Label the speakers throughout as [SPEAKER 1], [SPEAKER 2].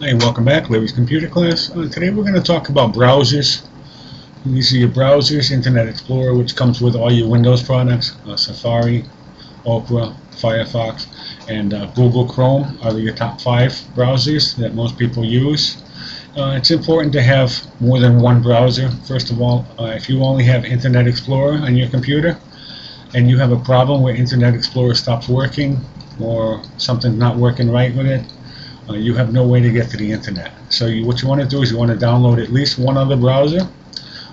[SPEAKER 1] Hey, welcome back, Larry's Computer Class. Today we're going to talk about browsers. These are your browsers: Internet Explorer, which comes with all your Windows products, Safari, Opera, Firefox, and Google Chrome are your top 5 browsers that most people use. It's important to have more than one browser. First of all, if you only have Internet Explorer on your computer and you have a problem where Internet Explorer stops working or something's not working right with it, you have no way to get to the internet. So what you want to do is you want to download at least one other browser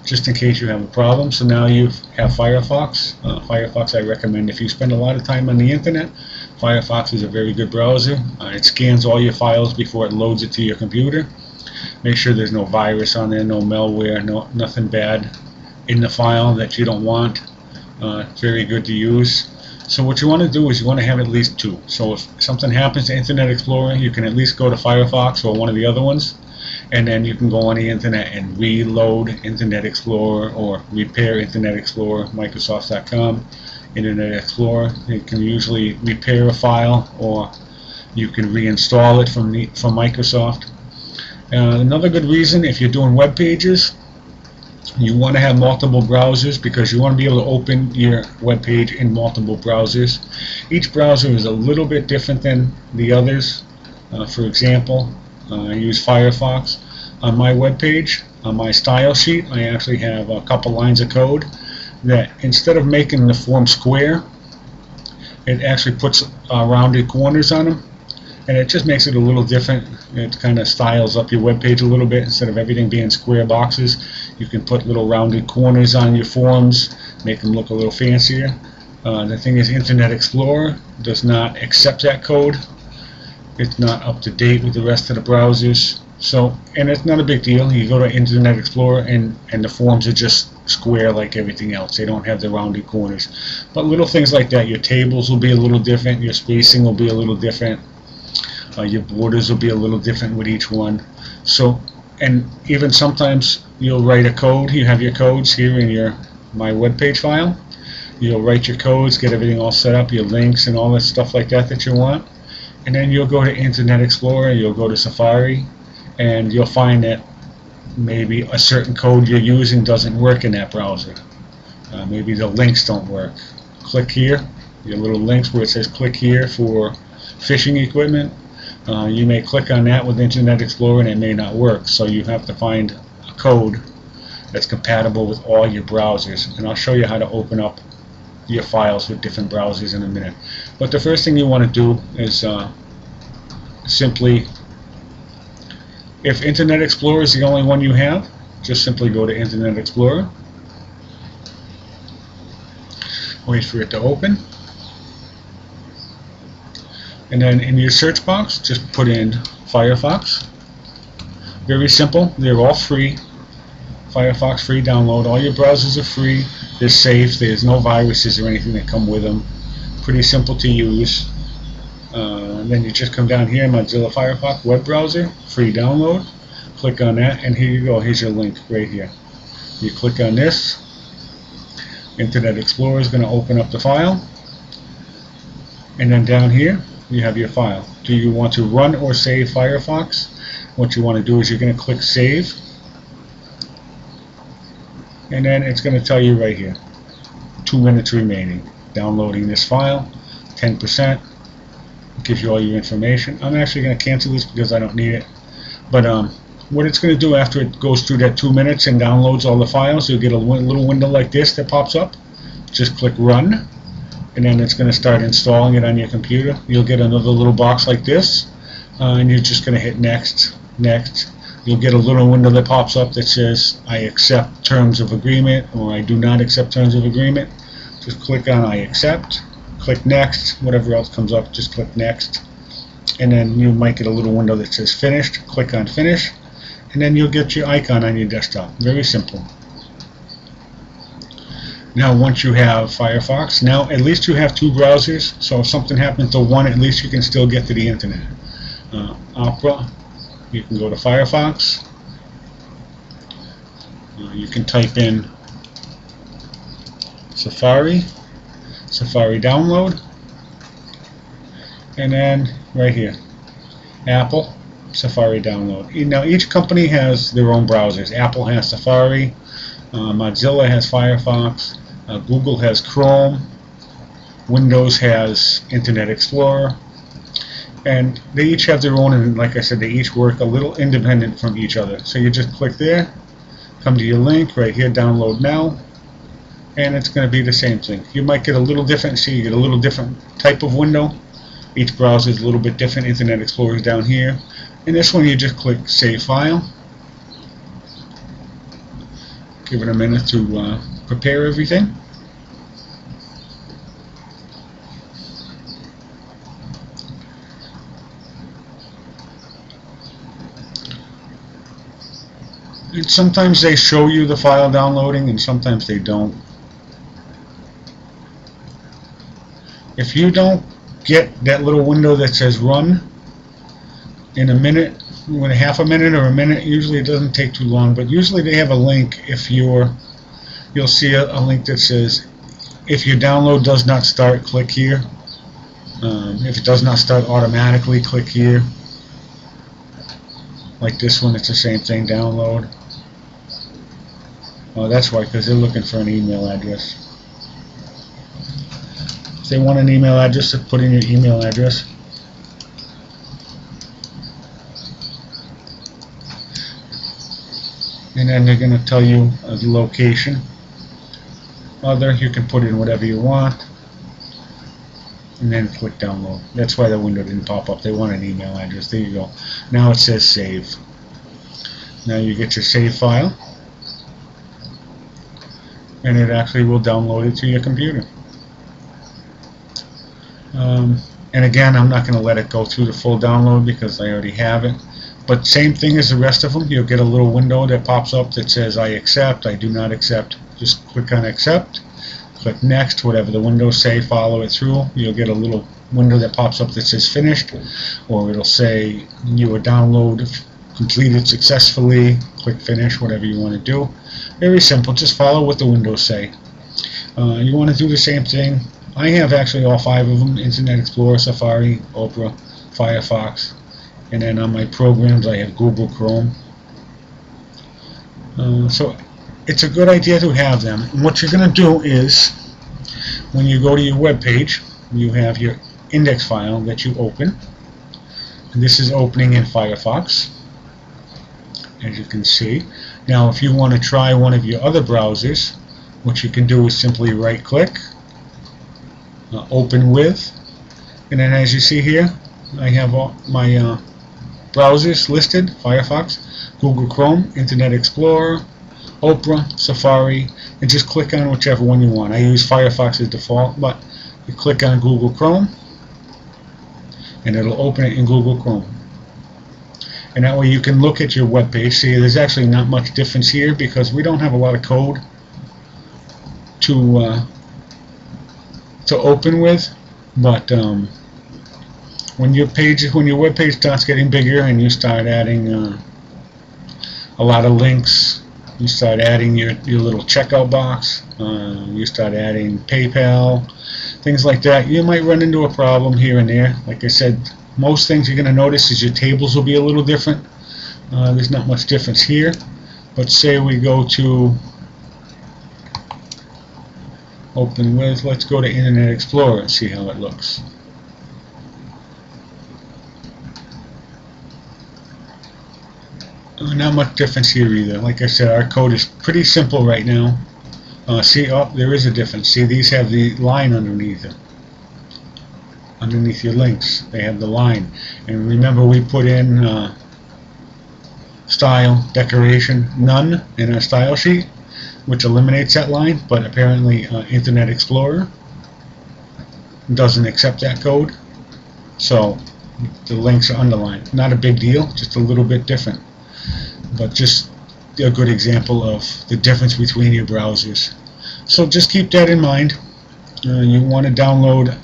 [SPEAKER 1] just in case you have a problem. So now you have Firefox. Firefox I recommend if you spend a lot of time on the internet. Firefox is a very good browser. It scans all your files before it loads it to your computer. Make sure there's no virus on there, no malware, nothing bad in the file that you don't want. Very good to use. So what you want to do is you want to have at least 2. So if something happens to Internet Explorer, you can at least go to Firefox or one of the other ones, and then you can go on the internet and reload Internet Explorer or repair Internet Explorer, Microsoft.com, Internet Explorer. You can usually repair a file, or you can reinstall it from Microsoft. Another good reason, if you're doing web pages, you want to have multiple browsers because you want to be able to open your web page in multiple browsers. Each browser is a little bit different than the others. For example, I use Firefox. On my web page, on my style sheet, I actually have a couple lines of code that instead of making the form square, it actually puts rounded corners on them, and it just makes it a little different. It kind of styles up your web page a little bit. Instead of everything being square boxes, you can put little rounded corners on your forms, make them look a little fancier. The thing is, Internet Explorer does not accept that code. It's not up to date with the rest of the browsers. So, and it's not a big deal. You go to Internet Explorer and the forms are just square like everything else. They don't have the rounded corners. But little things like that, your tables will be a little different, your spacing will be a little different. Your borders will be a little different with each one. So, and even sometimes you'll write a code. You have your codes here in my web page file. You'll write your codes, get everything all set up, your links and all that stuff like that you want. And then you'll go to Internet Explorer, you'll go to Safari, and you'll find that maybe a certain code you're using doesn't work in that browser. Maybe the links don't work. Click here, your little links where it says click here for fishing equipment. You may click on that with Internet Explorer and it may not work, so you have to find a code that's compatible with all your browsers, and I'll show you how to open up your files with different browsers in a minute. But the first thing you want to do is simply, if Internet Explorer is the only one you have, just simply go to Internet Explorer, wait for it to open, and then in your search box just put in Firefox. Very simple. They're all free. Firefox free download. All your browsers are free. They're safe. There's no viruses or anything that come with them. Pretty simple to use. And then you just come down here, Mozilla Firefox web browser, free download. Click on that, and here you go. Here's your link right here. You click on this. Internet Explorer is going to open up the file, and then down here you have your file. Do you want to run or save Firefox? What you want to do is you're going to click Save, and then it's going to tell you right here 2 minutes remaining. Downloading this file, 10%. It gives you all your information. I'm actually going to cancel this because I don't need it. But what it's going to do after it goes through that 2 minutes and downloads all the files, you'll get a little window like this that pops up. Just click Run, and then it's going to start installing it on your computer. You'll get another little box like this, and you're just going to hit Next, Next. You'll get a little window that pops up that says I accept terms of agreement, or I do not accept terms of agreement. Just click on I accept, click Next, whatever else comes up, just click Next, and then you might get a little window that says Finished. Click on Finish, and then you'll get your icon on your desktop. Very simple. Now once you have Firefox, now at least you have 2 browsers, so if something happens to one, at least you can still get to the internet. Opera, you can go to Firefox, you can type in Safari, Safari download, and then right here, Apple, Safari download. Now each company has their own browsers. Apple has Safari, Mozilla has Firefox, Google has Chrome, Windows has Internet Explorer, and they each have their own, and like I said, they each work a little independent from each other. So you just click there, come to your link right here, download now, and it's going to be the same thing. You might get a little different, see, you get a little different type of window. Each browser is a little bit different. Internet Explorer is down here. In this one, you just click Save File. Give it a minute to prepare everything. And sometimes they show you the file downloading, and sometimes they don't. If you don't get that little window that says run in a minute, with half a minute or a minute, usually it doesn't take too long, but usually they have a link. If you'll see a link that says if your download does not start, click here. If it does not start automatically, click here. Like this one, it's the same thing, download. Oh, that's why, because they're looking for an email address. If they want an email address, to put in your email address. And then they're going to tell you the location. Other, you can put in whatever you want. And then click download. That's why the window didn't pop up. They want an email address. There you go. Now it says save. Now you get your save file. And it actually will download it to your computer. And again, I'm not going to let it go through the full download because I already have it. But same thing as the rest of them. You'll get a little window that pops up that says I accept, I do not accept. Just click on accept, click next, whatever the windows say, follow it through. You'll get a little window that pops up that says finished, or it'll say your download completed successfully. Click finish, whatever you want to do. Very simple, just follow what the windows say. You want to do the same thing. I have actually all 5 of them: Internet Explorer, Safari, Opera, Firefox, and then on my programs I have Google Chrome. So it's a good idea to have them. And what you're going to do is, when you go to your web page, you have your index file that you open. And this is opening in Firefox, as you can see. Now if you want to try one of your other browsers, what you can do is simply right click, open with, and then as you see here, I have all my browsers listed: Firefox, Google Chrome, Internet Explorer, Opera, Safari, and just click on whichever one you want. I use Firefox as default, but you click on Google Chrome and it'll open it in Google Chrome. And that way you can look at your web page. See, there's actually not much difference here because we don't have a lot of code to open with, but when your web page starts getting bigger and you start adding a lot of links, you start adding your little checkout box, you start adding PayPal, things like that, you might run into a problem here and there. Like I said, most things you're going to notice is your tables will be a little different. There's not much difference here, but say we go to open with, let's go to Internet Explorer and see how it looks. Not much difference here either. Like I said, our code is pretty simple right now. See, oh, there is a difference. See, these have the line underneath it. Underneath your links, they have the line. And remember, we put in style, decoration, none in our style sheet, which eliminates that line, but apparently Internet Explorer doesn't accept that code. So the links are underlined. Not a big deal, just a little bit different. But just a good example of the difference between your browsers. So just keep that in mind. You want to download,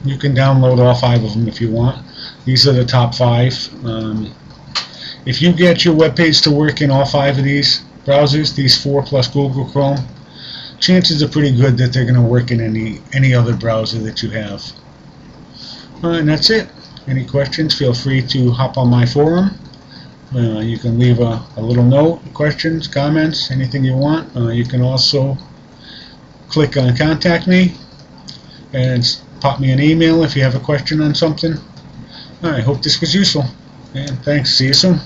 [SPEAKER 1] you can download all 5 of them if you want. These are the top 5. If you get your web page to work in all 5 of these browsers, these 4 plus Google Chrome, chances are pretty good that they're going to work in any other browser that you have. And that's it. any questions, feel free to hop on my forum. You can leave a little note, questions, comments, anything you want. You can also click on contact me and pop me an email if you have a question on something. I hope this was useful, and thanks. See you soon.